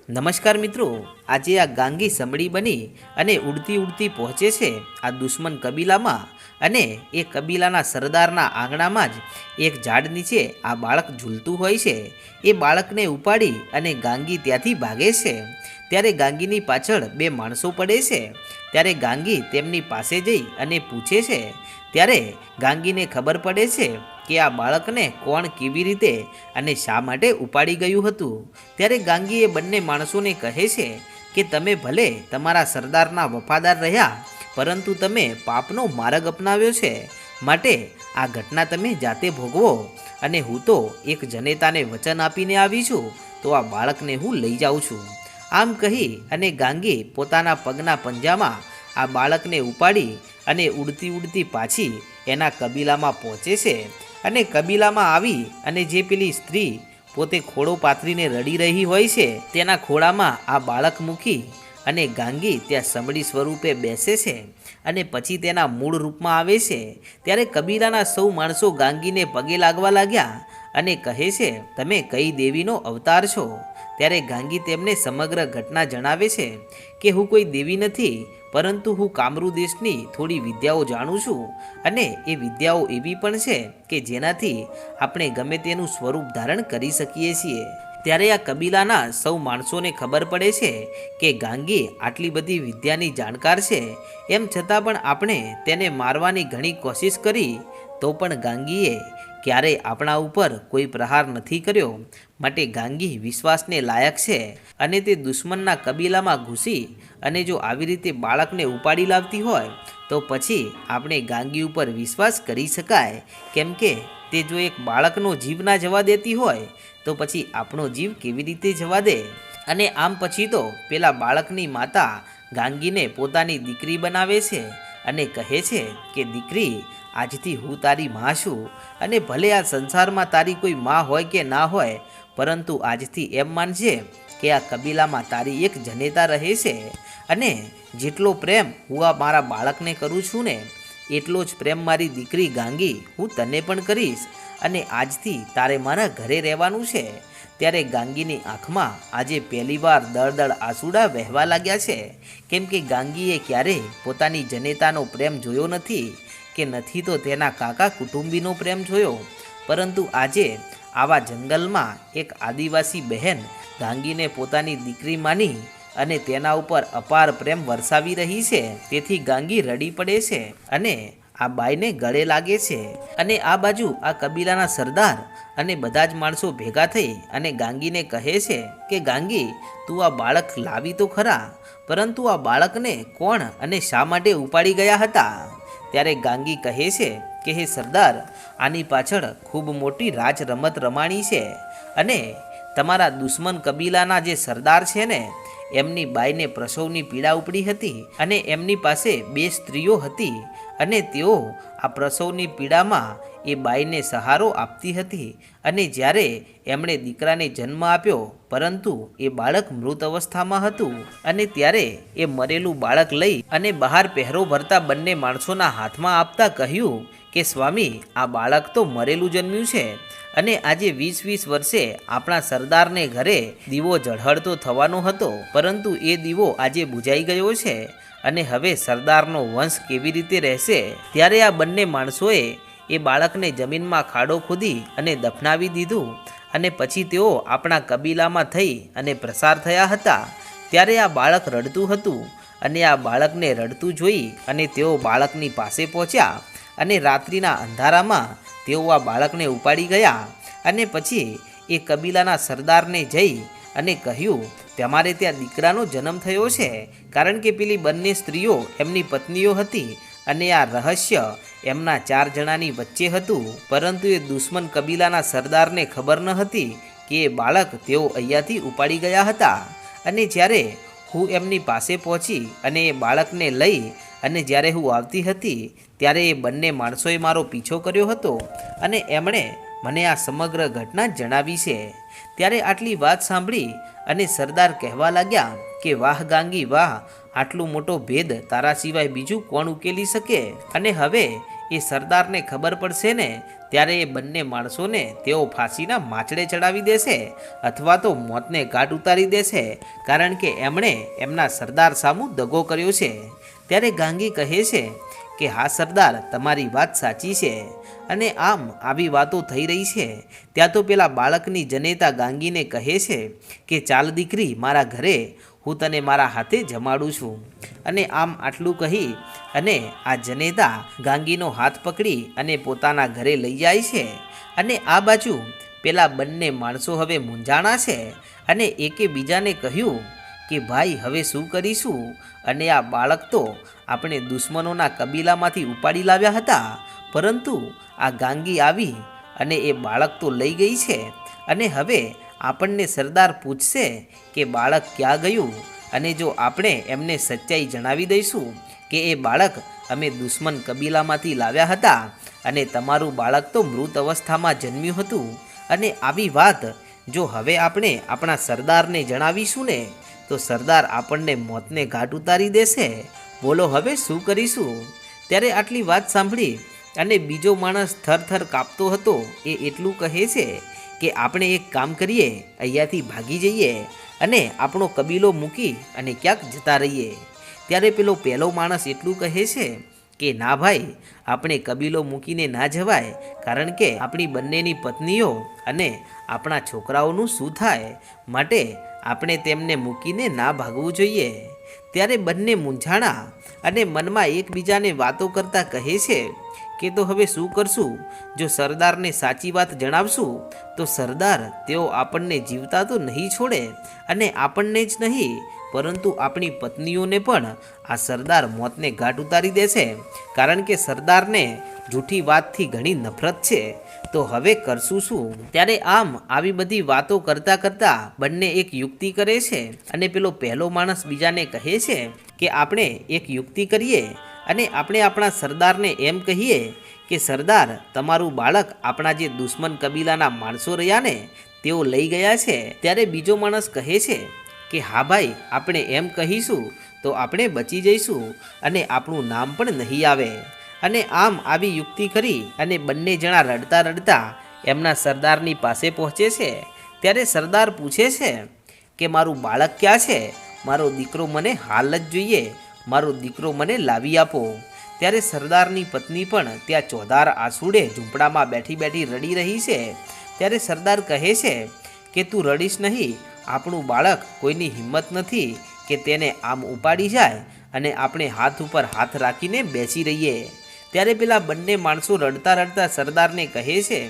નમસ્કાર મિત્રો, આજે આ ગાંગી સમડી બની અને ઉડતી ઉડતી પહોંચે છે આ દુશ્મન કબીલામાં અને એ કબીલાના સરદારના આંગણામાં જ એક ઝાડ નીચે આ બાળક ઝૂલતું હોય છે। એ બાળકને ઉપાડી અને ગાંગી ત્યાંથી ભાગે છે। ત્યારે ગાંગીની પાછળ બે માણસો પડે છે। ત્યારે ગાંગી તેમની પાસે જઈ અને પૂછે છે। ત્યારે ગાંગીને ખબર પડે છે કે આ બાળકને કોણ કેવી રીતે અને શા માટે ઉપાડી ગયું હતું। ત્યારે ગાંગીએ બંને માણસોને કહે છે કે તમે ભલે તમારા સરદારના વફાદાર રહ્યા, પરંતુ તમે પાપનો માર્ગ અપનાવ્યો છે, માટે આ ઘટના તમે જાતે ભોગવો અને હું તો એક જનેતાને વચન આપીને આવી છું, તો આ બાળકને હું લઈ જાઉં છું। આમ કહી અને ગાંગી પોતાના પગના પંજામાં આ બાળકને ઉપાડી અને ઉડતી ઉડતી પાછી એના કબીલામાં પહોંચે છે। અને કબીલામાં આવી અને જે પેલી સ્ત્રી પોતે ખોળો પાથરીને રડી રહી હોય છે તેના ખોળામાં આ બાળક મૂકી અને ગાંગી ત્યાં સમડી સ્વરૂપે બેસે છે અને પછી તેના મૂળ રૂપમાં આવે છે। ત્યારે કબીલાના સૌ માણસો ગાંગીને પગે લાગવા લાગ્યા અને કહે છે, તમે કઈ દેવીનો અવતાર છો? ત્યારે ગાંગી તેમને સમગ્ર ઘટના જણાવે છે કે હું કોઈ દેવી નથી, પરંતુ હું કામરૂ દેશની થોડી વિદ્યાઓ જાણું છું અને એ વિદ્યાઓ એવી પણ છે કે જેનાથી આપણે ગમે તેનું સ્વરૂપ ધારણ કરી શકીએ છીએ। ત્યારે આ કબીલાના સૌ માણસોને ખબર પડે છે કે ગાંગી આટલી બધી વિદ્યાની જાણકાર છે, એમ છતાં પણ આપણે તેને મારવાની ઘણી કોશિશ કરી તો પણ ગાંગીએ ક્યારેય આપણા ઉપર કોઈ પ્રહાર નથી કર્યો, માટે ગાંગી વિશ્વાસને લાયક છે અને તે દુશ્મનના કબીલામાં ઘૂસી અને જો આવી રીતે બાળકને ઉપાડી લાવતી હોય તો પછી આપણે ગાંગી ઉપર વિશ્વાસ કરી શકાય, કેમ કે તે જો એક બાળકનો જીવ ના જવા દેતી હોય તો પછી આપણો જીવ કેવી રીતે જવા દે। અને આમ પછી તો પેલા બાળકની માતા ગાંગીને પોતાની દીકરી બનાવે છે અને કહે છે કે દીકરી, આજથી હું તારી માં છું અને ભલે આ સંસારમાં તારી કોઈ માં હોય કે ના હોય, પરંતુ આજથી એમ માનજે કે આ કબીલામાં તારી એક જનેતા રહે છે અને જેટલો પ્રેમ હું આ મારા બાળકને કરું છું ને, એટલો જ પ્રેમ મારી દીકરી ગાંગી હું તને પણ કરીશ અને આજથી તારે મારા ઘરે રહેવાનું છે। ત્યારે ગાંગીની આંખમાં આજે પહેલીવાર દળદળ આંસુડા વહેવા લાગ્યા છે, કેમ કે ગાંગીએ ક્યારેય પોતાની જનેતાનો પ્રેમ જોયો નથી કે નથી તો તેના કાકા કુટુંબીનો પ્રેમ જોયો, પરંતુ આજે આવા જંગલમાં એક આદિવાસી બહેન ગાંગીને પોતાની દીકરી માની અને તેના ઉપર અપાર પ્રેમ વરસાવી રહી છે, તેથી ગાંગી રડી પડે છે અને આ બાઈને ગળે લાગે છે। અને આ બાજુ આ કબીલાના સરદાર અને બધા જ માણસો ભેગા થઈ અને ગાંગીને કહે છે કે ગાંગી, તું આ બાળક લાવી તો ખરા, પરંતુ આ બાળકને કોણ અને શા માટે ઉપાડી ગયા હતા? ત્યારે ગાંગી કહે છે કે હે સરદાર, આની પાછળ ખૂબ મોટી રાજ રમત રમાણી છે અને તમારા દુશ્મન કબીલાના જે સરદાર છે ને, એમની બાઈને પ્રસવની પીડા ઉપડી હતી અને એમની પાસે બે સ્ત્રીઓ હતી અને તેઓ આ પ્રસવની પીડામાં એ બાઈને સહારો આપતી હતી અને જ્યારે એમણે દીકરાને જન્મ આપ્યો, પરંતુ એ બાળક મૃત અવસ્થામાં હતું અને ત્યારે એ મરેલું બાળક લઈ અને બહાર પહેરો ભરતા બંને માણસોના હાથમાં આપતા કહ્યું કે સ્વામી, આ બાળક તો મરેલું જન્મ્યું છે અને આજે 20-20 વર્ષે આપણા સરદારને ઘરે દીવો ઝળહળતો થવાનો હતો, પરંતુ એ દીવો આજે બુઝાઈ ગયો છે અને હવે સરદારનો વંશ કેવી રીતે રહેશે? ત્યારે આ બંને માણસોએ એ બાળકને જમીનમાં ખાડો ખોદી અને દફનાવી દીધું અને પછી તેઓ આપણા કબીલામાં થઈ અને પ્રસાર થયા હતા। ત્યારે આ બાળક રડતું હતું અને આ બાળકને રડતું જોઈ અને તેઓ બાળકની પાસે પહોંચ્યા અને રાત્રિના અંધારામાં તેઓ આ બાળકને ઉપાડી ગયા અને પછી એ કબીલાના સરદારને જઈ અને કહ્યું, તમારે ત્યાં દીકરાનો જન્મ થયો છે, કારણ કે પેલી બંને સ્ત્રીઓ એમની પત્નીઓ હતી અને આ રહસ્ય એમના 4 જણાની વચ્ચે હતું, પરંતુ એ દુશ્મન કબીલાના સરદારને ખબર ન હતી કે એ બાળક તેઓ અહીંયાથી ઉપાડી ગયા હતા। અને જ્યારે હું એમની પાસે પહોંચી અને એ બાળકને લઈ અને જ્યારે હું આવતી હતી ત્યારે એ બંને માણસોએ મારો પીછો કર્યો હતો અને એમણે મને આ સમગ્ર ઘટના જણાવી છે। ત્યારે આટલી વાત સાંભળી અને સરદાર કહેવા લાગ્યા કે વાહ ગાંગી વાહ, આટલો મોટો ભેદ તારા સિવાય બીજું કોણ ઉકેલી શકે? અને હવે એ સરદારને ખબર પડશે ને ત્યારે એ બંને માણસોને તેઓ ફાંસીના માચડે ચડાવી દેશે અથવા તો મોતને ઘાટ ઉતારી દેશે, કારણ કે એમણે એમના સરદાર સામું દગો કર્યો છે. ત્યારે ગાંગી કહે છે કે હા સરદાર, તમારી વાત સાચી છે. અને આમ આવી વાતો થઈ રહી છે ત્યાં તો પેલા બાળકની જનેતા ગાંગીને કહે છે કે ચાલ દીકરી, મારા ઘરે હું તને મારા હાથે જમાડું છું. અને આમ આટલું કહી અને આ જનેતા ગાંગીનો હાથ પકડી અને પોતાના ઘરે લઈ જાય છે. અને આ બાજુ પેલા બંને માણસો હવે મૂંઝાણા છે અને એકે બીજાને કહ્યું કે ભાઈ હવે શું કરીશું? અને આ બાળક તો આપણે દુશ્મનોના કબીલામાંથી ઉપાડી લાવ્યા હતા, પરંતુ આ ગાંગી આવી અને એ બાળક તો લઈ ગઈ છે. અને હવે આપણને સરદાર પૂછશે કે બાળક ક્યાં ગયું, અને જો આપણે એમને સચ્ચાઈ જણાવી દઈશું કે એ બાળક અમે દુશ્મન કબીલામાંથી લાવ્યા હતા અને તમારું બાળક તો મૃત અવસ્થામાં જન્મ્યું હતું, અને આવી વાત જો હવે આપણે આપણા સરદારને જણાવીશું ને તો સરદાર આપણને મોતને ઘાટ ઉતારી દેશે. બોલો હવે શું કરીશું? ત્યારે આટલી વાત સાંભળી અને બીજો માણસ થરથર કાપતો હતો એ એટલું કહે છે કે આપણે એક કામ કરીએ, અહીંયાથી ભાગી જઈએ અને આપણો કબીલો મૂકી અને ક્યાંક જતા રહીએ. ત્યારે પેલો પહેલો માણસ એટલું કહે છે કે ના ભાઈ, આપણે કબીલો મૂકીને ના જવાય, કારણ કે આપણી બંનેની પત્નીઓ અને આપણા છોકરાઓનું શું થાય, માટે આપણે તેમને મૂકીને ના ભાગવું જોઈએ. ત્યારે બંને મૂંઝાણા અને મનમાં એકબીજાને વાતો કરતા કહે છે કે તો હવે શું કરશું? જો સરદારને સાચી વાત જણાવશું તો સરદાર તેઓ આપણને જીવતા તો નહીં છોડે, અને આપણને જ નહીં પરંતુ આપણી પત્નીઓને પણ આ સરદાર મોતને ઘાટ ઉતારી દેશે, કારણ કે સરદારને જૂઠી વાતથી ઘણી નફરત છે. તો હવે કરશું શું? ત્યારે આમ આવી બધી વાતો કરતાં કરતાં બંને એક યુક્તિ કરે છે. અને પેલો પહેલો માણસ બીજાને કહે છે કે આપણે એક યુક્તિ કરીએ અને આપણે આપણા સરદારને એમ કહીએ કે સરદાર, તમારું બાળક આપણા જે દુશ્મન કબીલાના માણસો રહ્યા ને તેઓ લઈ ગયા છે. ત્યારે બીજો માણસ કહે છે કે હા ભાઈ, આપણે એમ કહીશું તો આપણે બચી જઈશું અને આપણું નામ પણ નહીં આવે. અને આમ આવી યુક્તિ કરી અને બંને જણા રડતા રડતા એમના સરદારની પાસે પહોંચે છે. ત્યારે સરદાર પૂછે છે કે મારું બાળક ક્યાં છે? મારો દીકરો મને હાલ જ જોઈએ, મારો દીકરો મને લાવી આપો. ત્યારે સરદારની પત્ની પણ ત્યાં ચોધાર આંસુડે ઝૂંપડામાં બેઠી બેઠી રડી રહી છે. ત્યારે સરદાર કહે છે કે તું રડીશ નહીં, આપણું બાળક કોઈની હિંમત નથી કે તેને આમ ઉપાડી જાય અને આપણે હાથ ઉપર હાથ રાખીને બેસી રહીએ. ત્યારે પેલા બંને માણસો રડતા રડતા સરદારને કહે છે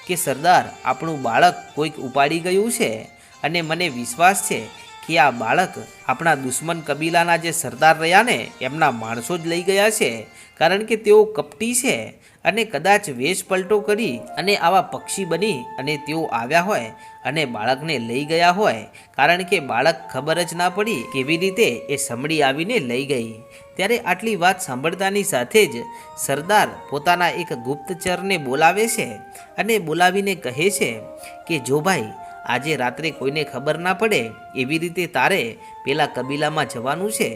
કે સરદાર, આપણું બાળક કોઈક ઉપાડી ગયું છે અને મને વિશ્વાસ છે કે આ બાળક આપણા દુશ્મન કબીલાના જે સરદાર રહ્યા ને એમના માણસો જ લઈ ગયા છે, કારણ કે તેઓ કપટી છે અને કદાચ વેશ પલટો કરી અને આવા પક્ષી બની અને તેઓ આવ્યા હોય અને બાળકને લઈ ગયા હોય, કારણ કે બાળક ખબર જ ના પડી કેવી રીતે એ સમડી આવીને લઈ ગઈ. ત્યારે આટલી વાત સાંભળતાની સાથે જ સરદાર પોતાના એક ગુપ્તચરને બોલાવે છે અને બોલાવીને કહે છે કે જો ભાઈ, આજે રાત્રે કોઈને ખબર ના પડે એવી રીતે તારે પેલા કબીલામાં જવાનું છે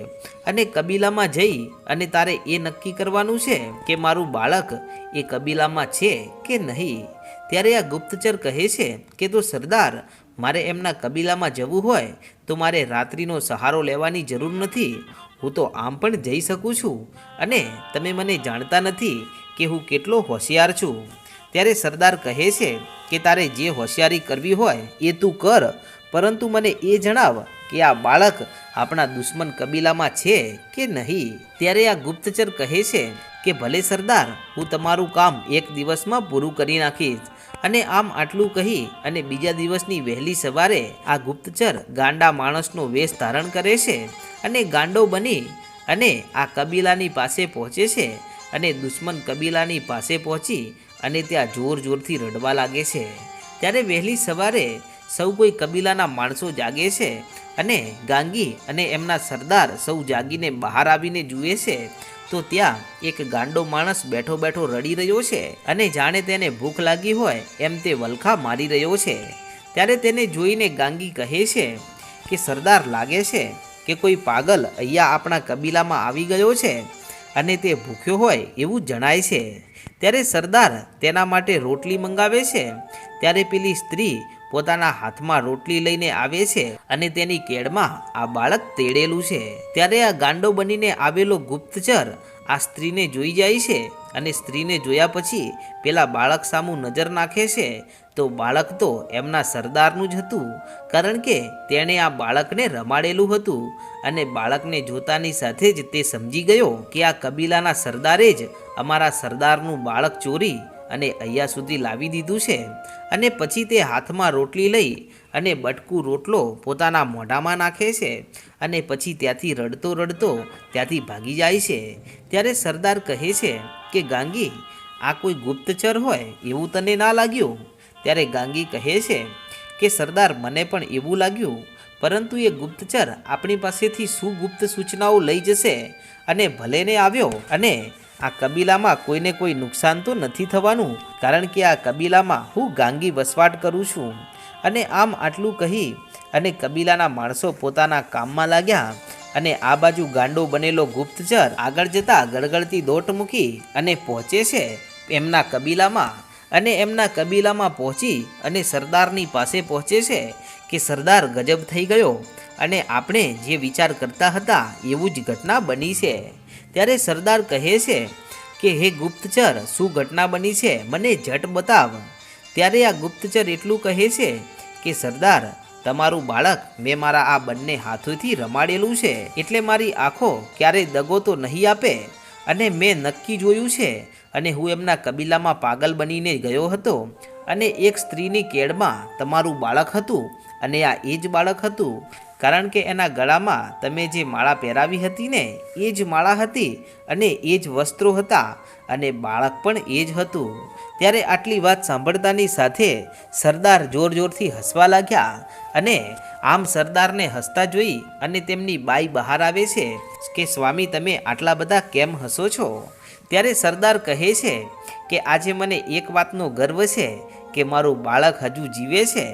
અને કબીલામાં જઈ અને તારે એ નક્કી કરવાનું છે કે મારું બાળક એ કબીલામાં છે કે નહીં. ત્યારે આ ગુપ્તચર કહે છે કે તો સરદાર, મારે એમના કબીલામાં જવું હોય તો મારે રાત્રિનો સહારો લેવાની જરૂર નથી, હું તો આમ પણ જઈ શકું છું અને તમે મને જાણતા નથી કે હું કેટલો હોશિયાર છું. ત્યારે સરદાર કહે છે કે તારે જે હોશિયારી કરવી હોય એ તું કર, પરંતુ મને એ જણાવ કે આ બાળક આપણા દુશ્મન કબીલામાં છે કે નહીં. ત્યારે આ ગુપ્તચર કહે છે કે ભલે સરદાર, હું તમારું કામ એક દિવસમાં પૂરું કરી નાખીશ. અને આમ આટલું કહી અને બીજા દિવસની વહેલી સવારે આ ગુપ્તચર ગાંડા માણસનો વેશ ધારણ કરે છે અને ગાંડો બની અને આ કબીલાની પાસે પહોંચે છે અને દુશ્મન કબીલાની પાસે પહોંચી અને ત્યાં જોર જોરથી રડવા લાગે છે. ત્યારે વહેલી સવારે સૌ કોઈ કબીલાના માણસો જાગે છે અને ગાંગી અને એમના સરદાર સૌ જાગીને બહાર આવીને જુએ છે તો ત્યાં એક ગાંડો માણસ બેઠો બેઠો રડી રહ્યો છે અને જાણે તેને ભૂખ લાગી હોય એમ તે વલખા મારી રહ્યો છે. ત્યારે તેને જોઈને ગાંગી કહે છે કે સરદાર, લાગે છે કે કોઈ પાગલ અહીંયા આપણા કબીલામાં આવી ગયો છે અને તે ભૂખ્યો હોય એવું જણાય છે। ત્યારે સરદાર તેના માટે રોટલી મંગાવે છે। ત્યારે પેલી સ્ત્રી પોતાના હાથમાં રોટલી લઈને આવે છે અને તેની કેડમાં આ બાળક તેડેલું છે। ત્યારે આ ગાંડો બનીને આવેલો ગુપ્તચર આ સ્ત્રીને જોઈ જાય છે અને સ્ત્રીને જોયા પછી પેલા બાળક સામું નજર નાખે છે તો બાળક તો એમના સરદારનું જ હતું, કારણ કે તેણે આ બાળકને રમાડેલું હતું અને બાળકને જોતાની સાથે જ તે સમજી ગયો કે આ કબીલાના સરદારે જ અમારા સરદારનું બાળક ચોરી અને અહીંયા સુધી લાવી દીધું છે। અને પછી તે હાથમાં રોટલી લઈ અને બટકું રોટલો પોતાના મોઢામાં નાખે છે અને પછી ત્યાંથી રડતો રડતો ત્યાંથી ભાગી જાય છે। ત્યારે સરદાર કહે છે કે ગાંગી, આ કોઈ ગુપ્તચર હોય એવું તને ના લાગ્યું? ત્યારે ગાંગી કહે છે કે સરદાર, મને પણ એવું લાગ્યું, પરંતુ એ ગુપ્તચર આપણી પાસેથી શું ગુપ્ત સૂચનાઓ લઈ જશે અને ભલે ને આવ્યો અને આ કબીલામાં કોઈને કોઈ નુકસાન તો નથી થવાનું, કારણ કે આ કબીલામાં હું ગાંગી વસવાટ કરું છું। અને આમ આટલું કહી અને કબીલાના માણસો પોતાના કામમાં લાગ્યા અને આ બાજુ ગાંડો બનેલો ગુપ્તચર આગળ જતા ગળગળતી દોટ મૂકી અને પહોંચે છે એમના કબીલામાં। અને એમના કબીલામાં પહોંચી અને સરદારની પાસે પહોંચે છે કે સરદાર, ગજબ થઈ ગયો અને આપણે જે વિચાર કરતા હતા એવું જ ઘટના બની છે। ત્યારે સરદાર કહે છે કે હે ગુપ્તચર, શું ઘટના બની છે મને ઝટ બતાવ। ત્યારે આ ગુપ્તચર એટલું કહે છે કે સરદાર, તમારું બાળક મેં મારા આ બંને હાથોથી રમાડેલું છે, એટલે મારી આંખો ક્યારેય દગો તો નહીં આપે અને મેં નક્કી જોયું છે અને હું એમના કબીલામાં પાગલ બનીને ગયો હતો અને એક સ્ત્રીની કેડમાં તમારું બાળક હતું અને આ એ જ બાળક હતું, કારણ કે એના ગળામાં તમે જે માળા પહેરાવી હતી ને એ જ માળા હતી અને એ જ વસ્ત્રો હતા અને બાળક પણ એ જ હતું। ત્યારે આટલી વાત સાંભળતાની સાથે સરદાર જોર જોરથી હસવા લાગ્યા અને આમ સરદારને હસતા જોઈ અને તેમની બાઈ બહાર આવે છે કે સ્વામી, તમે આટલા બધા કેમ હસો છો? ત્યારે સરદાર કહે છે કે આજે મને એક વાતનો ગર્વ છે કે મારું બાળક હજુ જીવે છે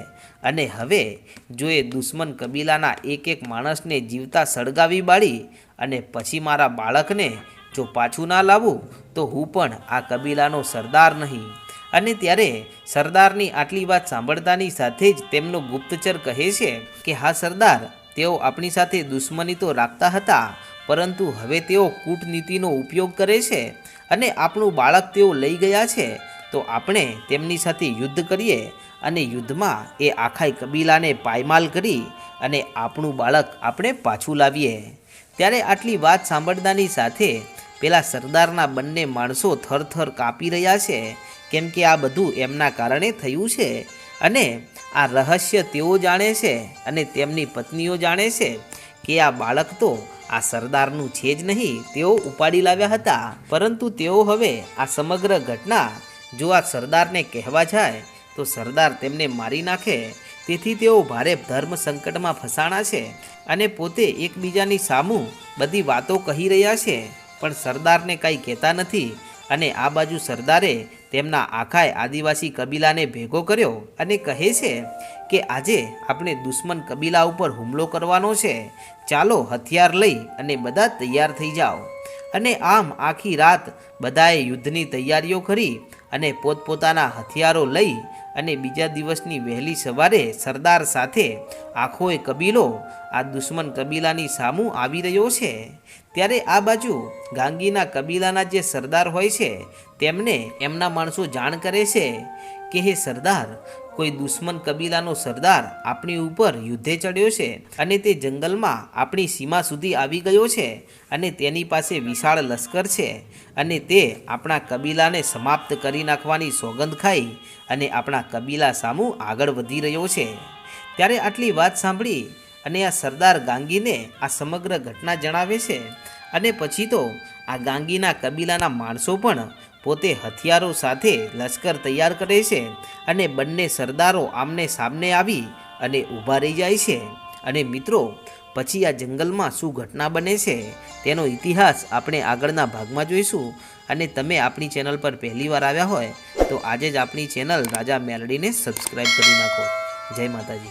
અને હવે જો એ દુશ્મન કબીલાના એક એક માણસને જીવતા સળગાવી બાળી અને પછી મારા બાળકને જો પાછું ના લાવું તો હું પણ આ કબીલાનો સરદાર નહીં। અને ત્યારે સરદારની આટલી વાત સાંભળતાની સાથે જ તેમનો ગુપ્તચર કહે છે કે હા સરદાર, તેઓ આપણી સાથે દુશ્મની તો રાખતા હતા, પરંતુ હવે તેઓ કૂટનીતિનો ઉપયોગ કરે છે અને આપણું બાળક તેઓ લઈ ગયા છે, તો આપણે તેમની સાથે યુદ્ધ કરીએ અને યુદ્ધમાં એ આખા કબીલાને પાયમાલ કરી અને આપણું બાળક આપણે પાછું લાવીએ। ત્યારે આટલી વાત સાંભળતાની સાથે પેલા સરદારના બંને માણસો થરથર કાપી રહ્યા છે, કેમ કે આ બધું એમના કારણે થયું છે અને આ રહસ્ય તેઓ જાણે છે અને તેમની પત્નીઓ જાણે છે કે આ બાળક તો આ સરદારનું છે જ નહીં, તેઓ ઉપાડી લાવ્યા હતા, પરંતુ તેઓ હવે આ સમગ્ર ઘટના જો આ સરદારને કહેવા જાય તો સરદાર તેમને મારી નાખે, તેથી તેઓ ભારે ધર્મ સંકટમાં ફસાણા છે અને પોતે એકબીજાની સામું બધી વાતો કહી રહ્યા છે, પણ સરદારને કંઈ કહેતા નથી। અને આ બાજુ સરદારે તેમના આખા આદિવાસી કબીલાને ભેગો કર્યો અને કહે છે કે આજે આપણે દુશ્મન કબીલા ઉપર હુમલો કરવાનો છે, ચાલો હથિયાર લઈ અને બધા તૈયાર થઈ જાઓ। અને આમ આખી રાત બધાએ યુદ્ધની તૈયારીઓ કરી અને પોતપોતાના હથિયારો લઈ અને બીજા દિવસની વહેલી સવારે સરદાર સાથે આખો એ કબીલો આ દુશ્મન કબીલાની સામું આવી રહ્યો છે। ત્યારે આ બાજુ ગાંગીના કબીલાના જે સરદાર હોય છે તેમને એમના માણસો જાણ કરે છે કે હે સરદાર, કોઈ દુશ્મન કબીલાનો સરદાર આપણી ઉપર યુદ્ધે ચડ્યો છે અને તે જંગલમાં આપણી સીમા સુધી આવી ગયો છે અને તેની પાસે વિશાળ લશ્કર છે અને તે આપણા કબીલાને સમાપ્ત કરી નાખવાની સોગંદ ખાઈ અને આપણા કબીલા સામું આગળ વધી રહ્યો છે। ત્યારે આટલી વાત સાંભળી અને આ સરદાર ગાંગીને આ સમગ્ર ઘટના જણાવે છે અને પછી તો આ ગાંગીના કબીલાના માણસો પણ પોતે હથિયારો સાથે લશ્કર તૈયાર કરે છે અને બંને સરદારો આમને સામને આવી અને ઊભા રહી જાય છે। અને મિત્રો, પછી આ જંગલમાં શું ઘટના બને છે તેનો ઇતિહાસ આપણે આગળના ભાગમાં જોઈશું। અને તમે આપણી ચેનલ પર પહેલીવાર આવ્યા હોય તો આજે જ આપણી ચેનલ રાજા મેલડીને સબસ્ક્રાઈબ કરી નાખો। જય માતાજી।